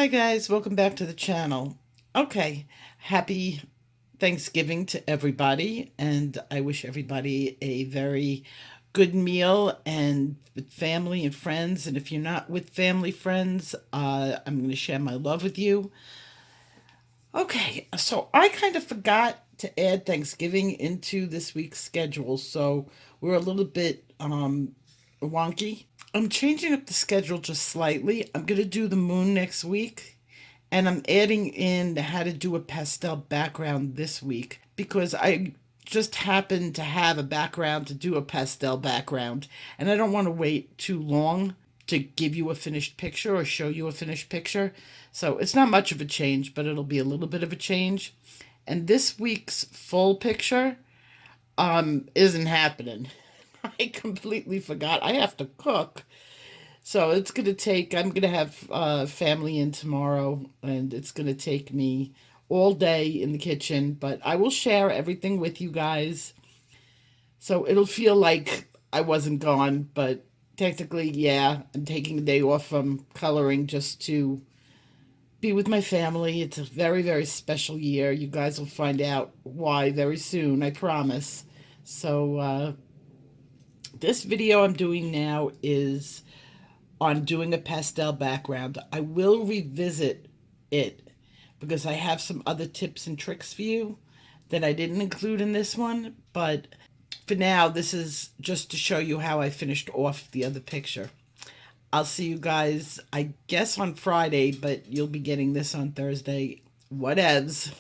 Hi guys, welcome back to the channel. Okay, happy Thanksgiving to everybody, and I wish everybody a very good meal and with family and friends. And if you're not with family, friends, I'm going to share my love with you. Okay, so I kind of forgot to add Thanksgiving into this week's schedule, so we're a little bit wonky. I'm changing up the schedule just slightly. I'm going to do the moon next week, and I'm adding in how to do a pastel background this week because I just happen to have a background to do a pastel background, and I don't want to wait too long to give you a finished picture or show you a finished picture. So it's not much of a change, but it'll be a little bit of a change. And this week's full picture isn't happening. I completely forgot. I have to cook. So it's going to take, I'm going to have family in tomorrow, and it's going to take me all day in the kitchen, but I will share everything with you guys. So it'll feel like I wasn't gone, but technically, yeah, I'm taking a day off from coloring just to be with my family. It's a very, very special year. You guys will find out why very soon, I promise. So, this video I'm doing now is on doing a pastel background. I will revisit it because I have some other tips and tricks for you that I didn't include in this one, but for now, this is just to show you how I finished off the other picture. I'll see you guys, I guess, on Friday, but you'll be getting this on Thursday. Whatevs.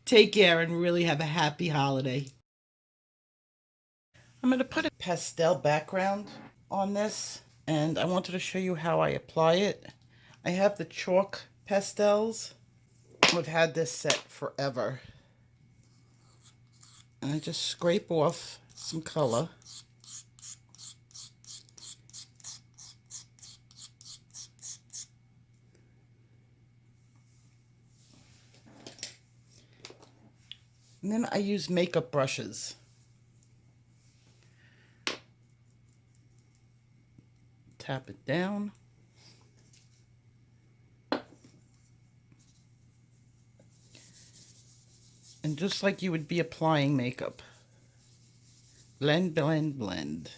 Take care and really have a happy holiday. I'm going to put a pastel background on this, and I wanted to show you how I apply it. I have the chalk pastels. I've had this set forever. And I just scrape off some color. And then I use makeup brushes. Tap it down. And just like you would be applying makeup, blend, blend, blend.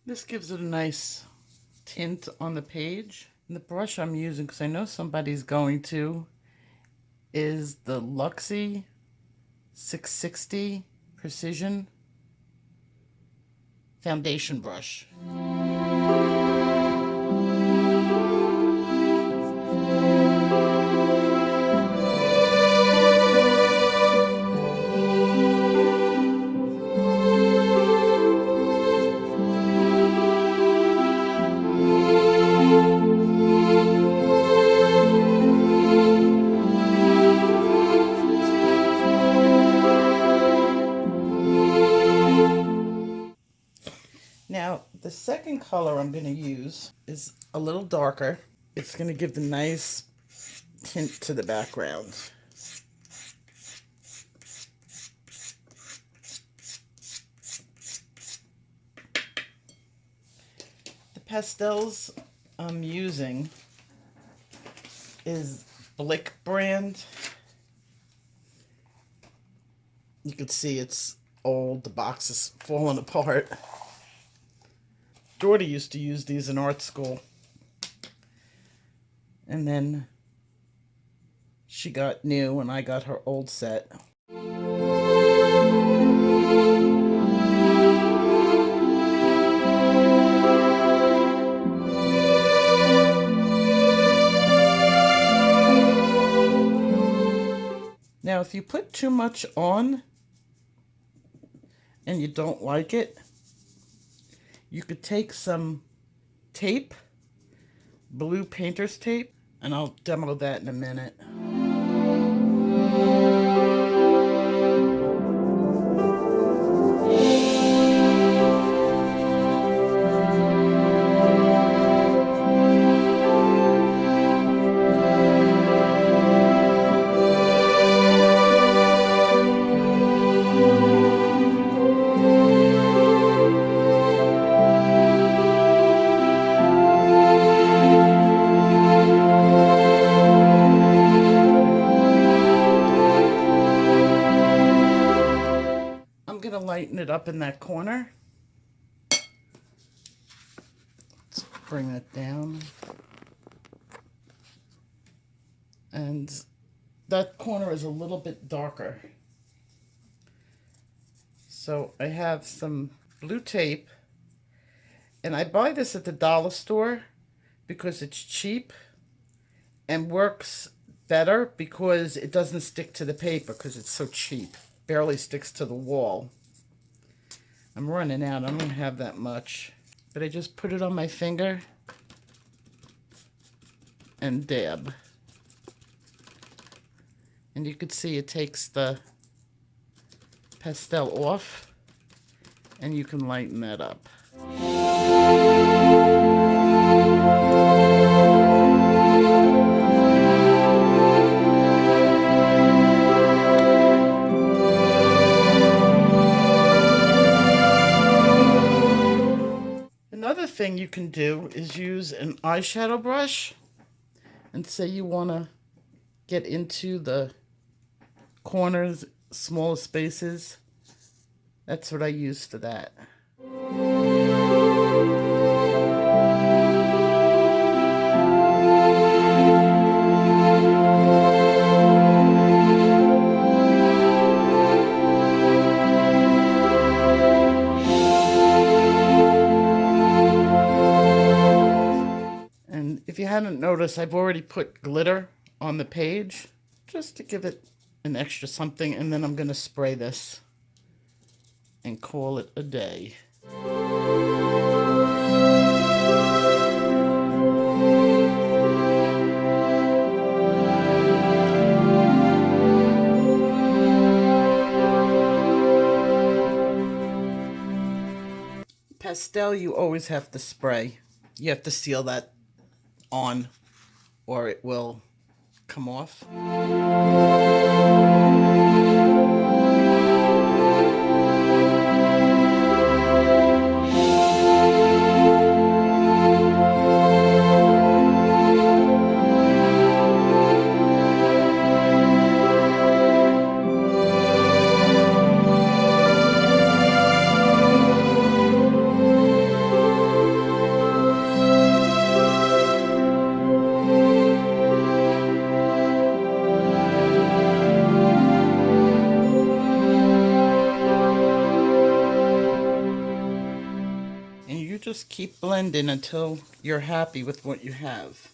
This gives it a nice tint on the page. And the brush I'm using, because I know somebody's going to, is the Luxie 660 Precision Foundation Brush. Now, the second color I'm going to use is a little darker. It's going to give the nice tint to the background. The pastels I'm using is Blick brand. You can see it's old, the box is falling apart. daughter used to use these in art school. And then she got new and I got her old set. Now, if you put too much on and you don't like it, you could take some tape, blue painter's tape, and I'll demo that in a minute. I'm going to lighten it up in that corner. Let's bring it down. And that corner is a little bit darker. So I have some blue tape, and I buy this at the dollar store because it's cheap and works better because it doesn't stick to the paper because it's so cheap. Barely sticks to the wall. I'm running out. I don't have that much. But I just put it on my finger and dab. And you can see it takes the pastel off, and you can lighten that up. Another thing you can do is use an eyeshadow brush, and say you want to get into the corners, smaller spaces. That's what I use for that. And if you hadn't noticed, I've already put glitter on the page just to give it an extra something, and then I'm going to spray this and call it a day. Pastel, you always have to spray. You have to seal that on or it will come off. Just keep blending until you're happy with what you have.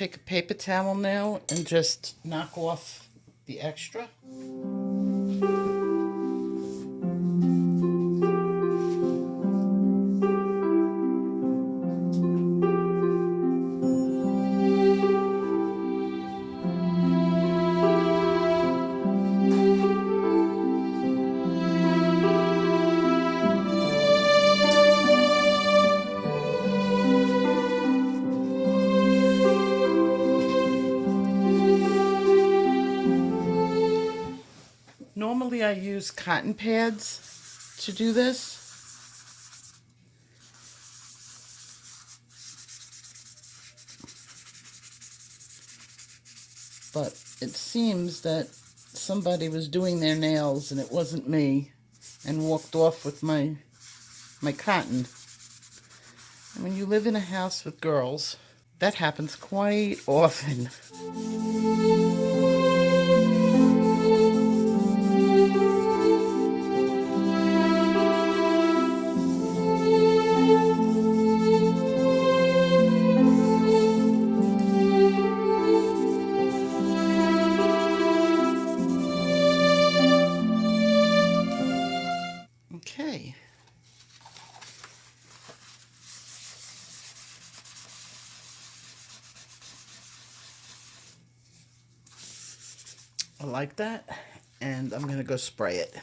take a paper towel now and just knock off the extra. Normally I use cotton pads to do this. But it seems that somebody was doing their nails and it wasn't me, and walked off with my cotton. And when you live in a house with girls, that happens quite often. Okay. I like that, and I'm going to go spray it.